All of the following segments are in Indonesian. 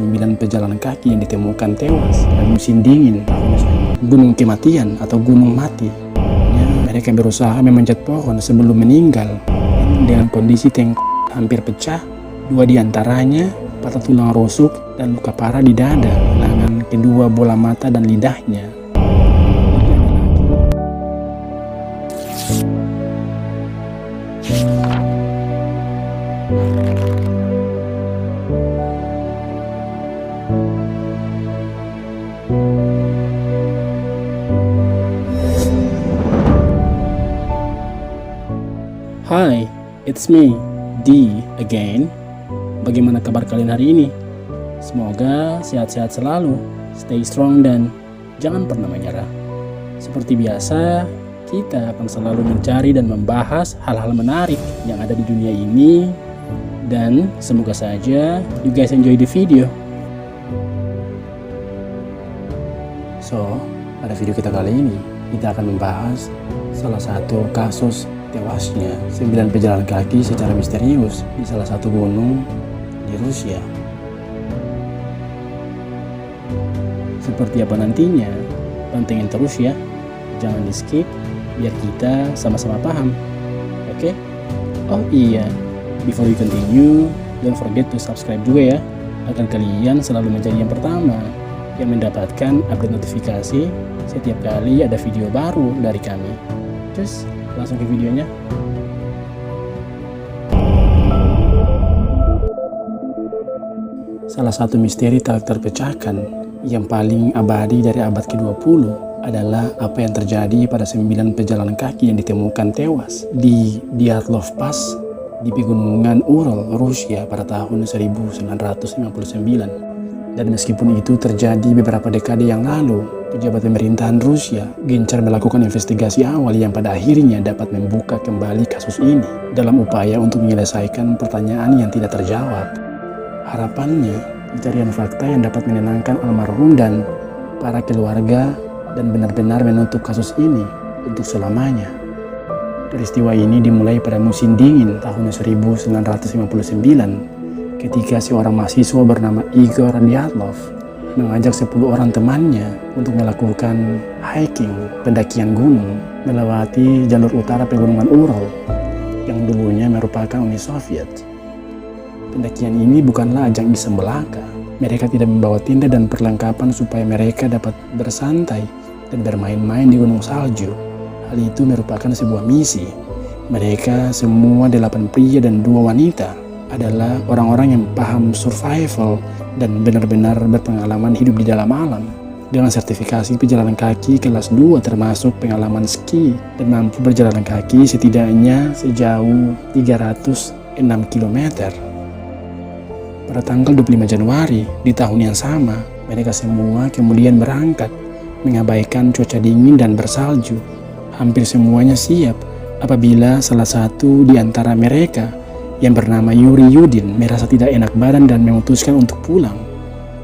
9 pejalan kaki yang ditemukan tewas pada musim dingin tahun Gunung Kematian atau Gunung Mati. Mereka berusaha memanjat pohon sebelum meninggal dengan kondisi hampir pecah. 2 diantaranya patah tulang rusuk dan luka parah di dada, lengan, kedua bola mata dan lidahnya. Hi, it's me, D again. Bagaimana kabar kalian hari ini? Semoga sehat-sehat selalu, stay strong dan jangan pernah menyerah. Seperti biasa, kita akan selalu mencari dan membahas hal-hal menarik yang ada di dunia ini. Dan semoga saja you guys enjoy the video. So, pada video kita kali ini, kita akan membahas salah satu kasus tewasnya 9 pejalan kaki secara misterius di salah satu gunung di Rusia. Seperti apa nantinya? Pantengin terus ya, jangan di skip biar kita sama-sama paham. Oke? Oh iya, before we continue, don't forget to subscribe juga ya, agar kalian selalu menjadi yang pertama yang mendapatkan update notifikasi setiap kali ada video baru dari kami. Terus langsung ke videonya. Salah satu misteri tak terpecahkan yang paling abadi dari abad ke-20 adalah apa yang terjadi pada 9 pejalan kaki yang ditemukan tewas di Dyatlov Pass di pegunungan Ural, Rusia pada tahun 1959. Dan meskipun itu terjadi beberapa dekade yang lalu, pejabat pemerintahan Rusia gencar melakukan investigasi awal yang pada akhirnya dapat membuka kembali kasus ini dalam upaya untuk menyelesaikan pertanyaan yang tidak terjawab. Harapannya, pencarian fakta yang dapat menenangkan almarhum dan para keluarga dan benar-benar menutup kasus ini untuk selamanya. Peristiwa ini dimulai pada musim dingin tahun 1959 ketika seorang mahasiswa bernama Igor Dyatlov mengajak 10 orang temannya untuk melakukan hiking, pendakian gunung, melewati jalur utara pegunungan Ural yang dulunya merupakan Uni Soviet. Pendakian ini bukanlah ajang iseng belaka. Mereka tidak membawa tenda dan perlengkapan supaya mereka dapat bersantai dan bermain-main di gunung salju. Hal itu merupakan sebuah misi. Mereka semua 8 pria dan 2 wanita adalah orang-orang yang paham survival dan benar-benar berpengalaman hidup di dalam alam dengan sertifikasi pejalan kaki kelas 2 termasuk pengalaman ski dan mampu berjalan kaki setidaknya sejauh 306 km. Pada tanggal 25 Januari di tahun yang sama, mereka semua kemudian berangkat mengabaikan cuaca dingin dan bersalju. Hampir semuanya siap apabila salah satu di antara mereka yang bernama Yuri Yudin merasa tidak enak badan dan memutuskan untuk pulang,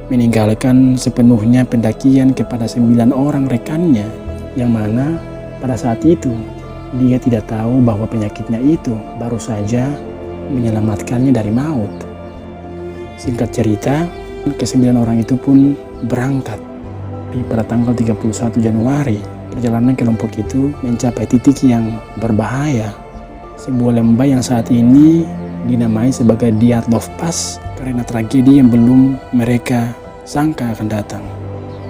meninggalkan sepenuhnya pendakian kepada 9 orang rekannya, yang mana pada saat itu dia tidak tahu bahwa penyakitnya itu baru saja menyelamatkannya dari maut. Singkat cerita, ke-9 orang itu pun berangkat. Pada tanggal 31 Januari, perjalanan kelompok itu mencapai titik yang berbahaya, sebuah lembah yang saat ini dinamai sebagai Dyatlov Pass karena tragedi yang belum mereka sangka akan datang.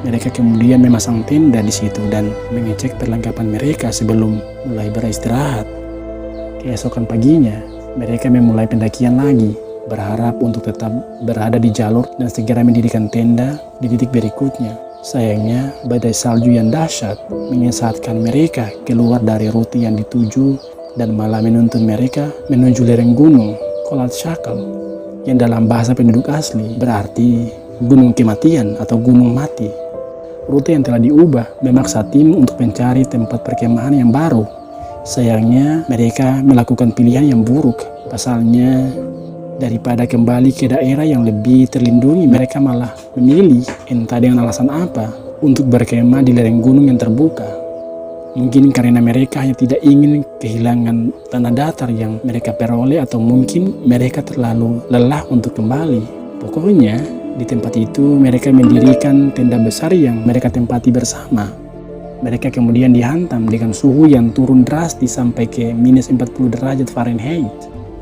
Mereka kemudian memasang tenda di situ dan mengecek perlengkapan mereka sebelum mulai beristirahat. Keesokan paginya, mereka memulai pendakian lagi, berharap untuk tetap berada di jalur dan segera mendirikan tenda di titik berikutnya. Sayangnya, badai salju yang dahsyat menyesatkan mereka keluar dari rute yang dituju dan malah menuntun mereka menuju lereng gunung Kolatskal yang dalam bahasa penduduk asli berarti Gunung Kematian atau Gunung Mati. Rute yang telah diubah memaksa tim untuk mencari tempat perkemahan yang baru. Sayangnya, mereka melakukan pilihan yang buruk. Pasalnya, daripada kembali ke daerah yang lebih terlindungi, mereka malah memilih, entah dengan alasan apa, untuk berkemah di lereng gunung yang terbuka. Mungkin karena mereka hanya tidak ingin kehilangan tanah datar yang mereka peroleh, atau mungkin mereka terlalu lelah untuk kembali. Pokoknya, Di tempat itu mereka mendirikan tenda besar yang mereka tempati bersama. Mereka kemudian dihantam dengan suhu yang turun drastis sampai ke minus 40 derajat Fahrenheit.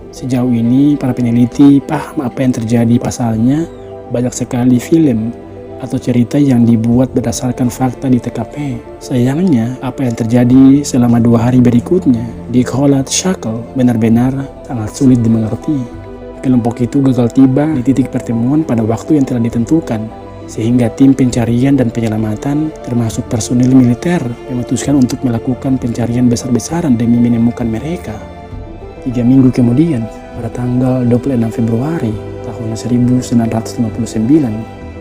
Sejauh ini para peneliti paham apa yang terjadi, pasalnya banyak sekali film atau cerita yang dibuat berdasarkan fakta di TKP. Sayangnya, apa yang terjadi selama 2 hari berikutnya di Kholat Shakal benar-benar sangat sulit dimengerti. Kelompok itu gagal tiba di titik pertemuan pada waktu yang telah ditentukan, sehingga tim pencarian dan penyelamatan termasuk personil militer memutuskan untuk melakukan pencarian besar-besaran demi menemukan mereka. 3 minggu kemudian, pada tanggal 26 Februari tahun 1959,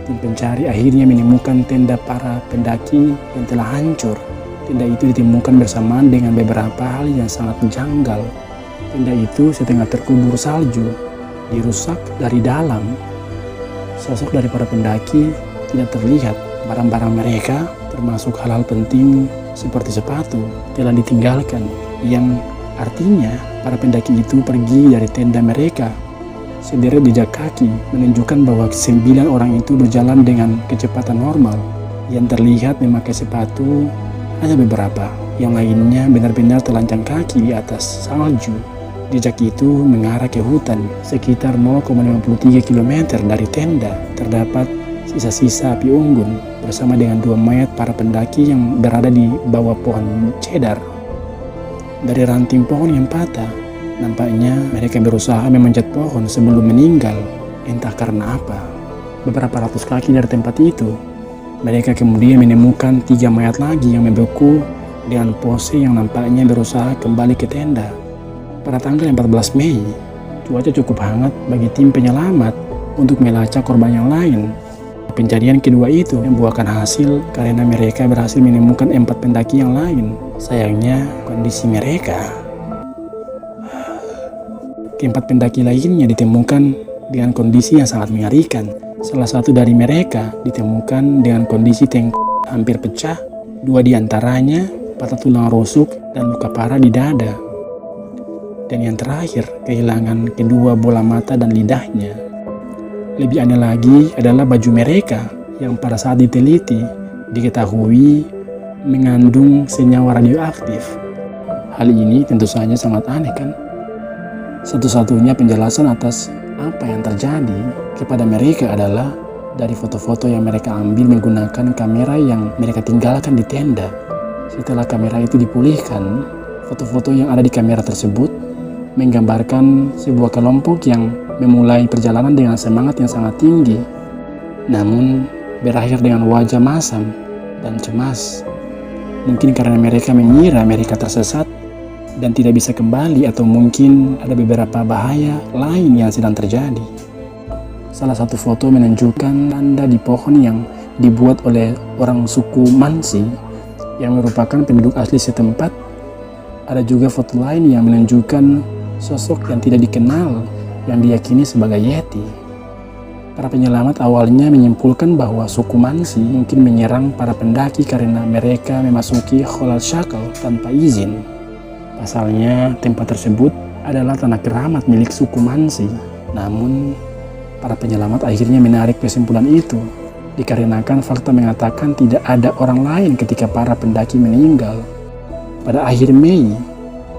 tim pencari akhirnya menemukan tenda para pendaki yang telah hancur. Tenda itu ditemukan bersamaan dengan beberapa hal yang sangat menjanggal. Tenda itu setengah terkubur salju, dirusak dari dalam. Sosok dari para pendaki tidak terlihat. Barang-barang mereka, termasuk hal-hal penting seperti sepatu, telah ditinggalkan, yang artinya para pendaki itu pergi dari tenda mereka. Sederet jejak kaki menunjukkan bahwa 9 orang itu berjalan dengan kecepatan normal. Yang terlihat memakai sepatu hanya beberapa, yang lainnya benar-benar telanjang kaki di atas salju. Jejak itu mengarah ke hutan. Sekitar 0,53 km dari tenda terdapat sisa-sisa api unggun bersama dengan 2 mayat para pendaki yang berada di bawah pohon cedar. Dari ranting pohon yang patah, nampaknya mereka berusaha memanjat pohon sebelum meninggal, entah karena apa. Beberapa ratus kaki dari tempat itu, mereka kemudian menemukan 3 mayat lagi yang membeku dengan pose yang nampaknya berusaha kembali ke tenda. Pada tanggal 14 Mei, cuaca cukup hangat bagi tim penyelamat untuk melacak korban yang lain. Pencarian kedua itu membuahkan hasil karena mereka berhasil menemukan 4 pendaki yang lain. Sayangnya, kondisi mereka keempat pendaki lainnya ditemukan dengan kondisi yang sangat mengerikan. Salah satu dari mereka ditemukan dengan kondisi hampir pecah, 2 diantaranya patah tulang rusuk dan luka parah di dada. Dan yang terakhir, kehilangan kedua bola mata dan lidahnya. Lebih aneh lagi adalah baju mereka yang pada saat diteliti diketahui mengandung senyawa radioaktif. Hal ini tentu saja sangat aneh, kan? Satu-satunya penjelasan atas apa yang terjadi kepada mereka adalah dari foto-foto yang mereka ambil menggunakan kamera yang mereka tinggalkan di tenda. Setelah kamera itu dipulihkan, foto-foto yang ada di kamera tersebut menggambarkan sebuah kelompok yang memulai perjalanan dengan semangat yang sangat tinggi, namun berakhir dengan wajah masam dan cemas. Mungkin karena mereka mengira mereka tersesat dan tidak bisa kembali, atau mungkin ada beberapa bahaya lain yang sedang terjadi. Salah satu foto menunjukkan tanda di pohon yang dibuat oleh orang suku Mansi yang merupakan penduduk asli setempat. Ada juga foto lain yang menunjukkan sosok yang tidak dikenal yang diyakini sebagai Yeti. Para penyelamat awalnya menyimpulkan bahwa suku Mansi mungkin menyerang para pendaki karena mereka memasuki Kholat Shakal tanpa izin. Pasalnya, tempat tersebut adalah tanah keramat milik suku Mansi. Namun, para penyelamat akhirnya menarik kesimpulan itu, dikarenakan fakta mengatakan tidak ada orang lain ketika para pendaki meninggal. Pada akhir Mei,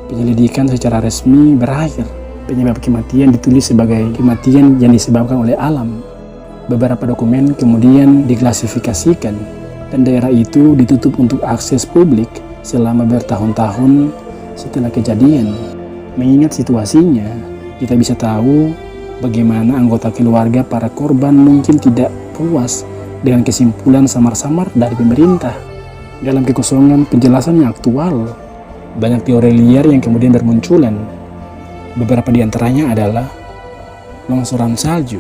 penyelidikan secara resmi berakhir. Penyebab kematian ditulis sebagai kematian yang disebabkan oleh alam. Beberapa dokumen kemudian diklasifikasikan, dan daerah itu ditutup untuk akses publik selama bertahun-tahun setelah kejadian. Mengingat situasinya, kita bisa tahu bagaimana anggota keluarga para korban mungkin tidak puas dengan kesimpulan samar-samar dari pemerintah. Dalam kekosongan penjelasan yang aktual, banyak teori liar yang kemudian bermunculan. Beberapa di antaranya adalah longsoran salju,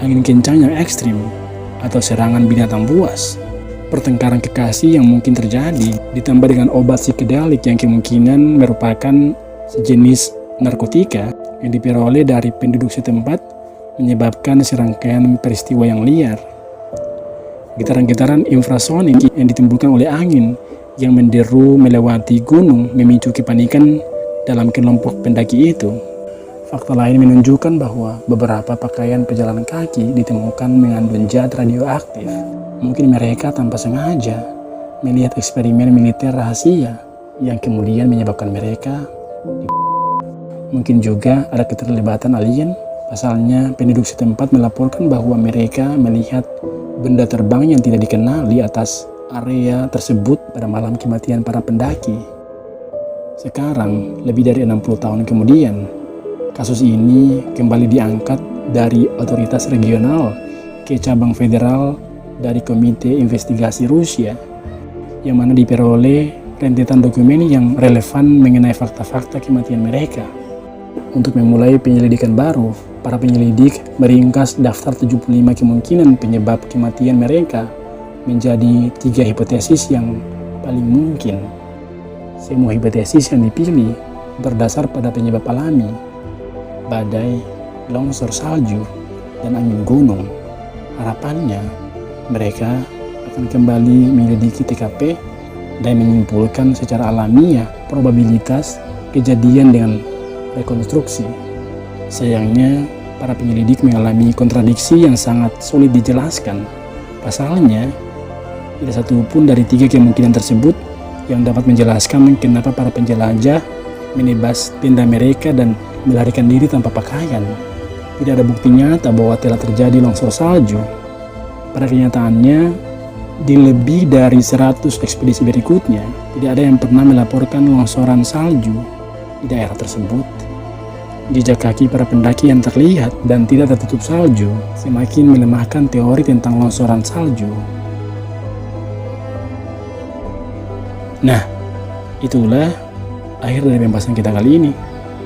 angin kencang yang ekstrim, atau serangan binatang buas. Pertengkaran kekasih yang mungkin terjadi, ditambah dengan obat psikedelik yang kemungkinan merupakan sejenis narkotika yang diperoleh dari penduduk setempat, menyebabkan serangkaian peristiwa yang liar. Getaran-getaran infrasonik yang ditimbulkan oleh angin yang menderu melewati gunung memicu kepanikan dalam kelompok pendaki itu. Fakta lain menunjukkan bahwa beberapa pakaian pejalan kaki ditemukan mengandung zat radioaktif. Mungkin mereka tanpa sengaja melihat eksperimen militer rahasia yang kemudian menyebabkan mereka. Mungkin juga ada keterlibatan alien. Pasalnya, penduduk setempat melaporkan bahwa mereka melihat benda terbang yang tidak dikenal di atas area tersebut pada malam kematian para pendaki. Sekarang, lebih dari 60 tahun kemudian, kasus ini kembali diangkat dari otoritas regional ke cabang federal dari Komite Investigasi Rusia, yang mana diperoleh rentetan dokumen yang relevan mengenai fakta-fakta kematian mereka. Untuk memulai penyelidikan baru, para penyelidik meringkas daftar 75 kemungkinan penyebab kematian mereka menjadi 3 hipotesis yang paling mungkin. Semua hipotesis yang dipilih berdasar pada penyebab alami, badai, longsor salju, dan angin gunung. Harapannya, mereka akan kembali menyelidiki TKP dan menyimpulkan secara alamiah probabilitas kejadian dengan rekonstruksi. Sayangnya, para penyelidik mengalami kontradiksi yang sangat sulit dijelaskan. Pasalnya, tidak satu pun dari 3 kemungkinan tersebut yang dapat menjelaskan kenapa para penjelajah menebas tenda mereka dan melarikan diri tanpa pakaian. Tidak ada bukti nyata bahwa telah terjadi longsor salju. Pada kenyataannya, di lebih dari 100 ekspedisi berikutnya, tidak ada yang pernah melaporkan longsoran salju di daerah tersebut. Jejak kaki para pendaki yang terlihat dan tidak tertutup salju semakin melemahkan teori tentang longsoran salju. Nah, itulah akhir dari pembahasan kita kali ini.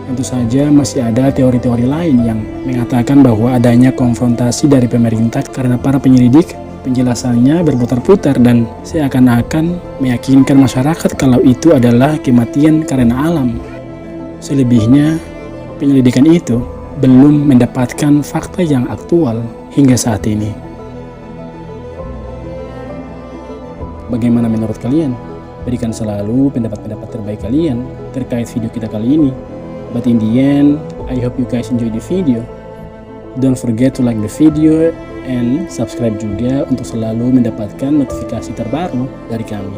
Tentu saja masih ada teori-teori lain yang mengatakan bahwa adanya konfrontasi dari pemerintah karena para penyelidik penjelasannya berputar-putar dan seakan-akan meyakinkan masyarakat kalau itu adalah kematian karena alam. Selebihnya, penyelidikan itu belum mendapatkan fakta yang aktual hingga saat ini. Bagaimana menurut kalian? Berikan selalu pendapat-pendapat terbaik kalian terkait video kita kali ini. But in the end, I hope you guys enjoy the video. Don't forget to like the video and subscribe juga untuk selalu mendapatkan notifikasi terbaru dari kami.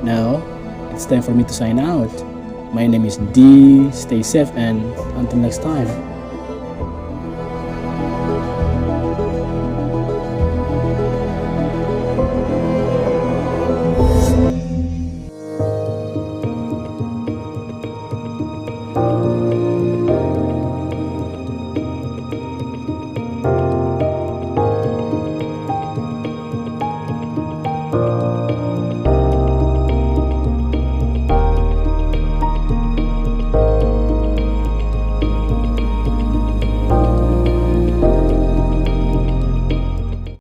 Now, it's time for me to sign out. My name is D. Stay safe and until next time.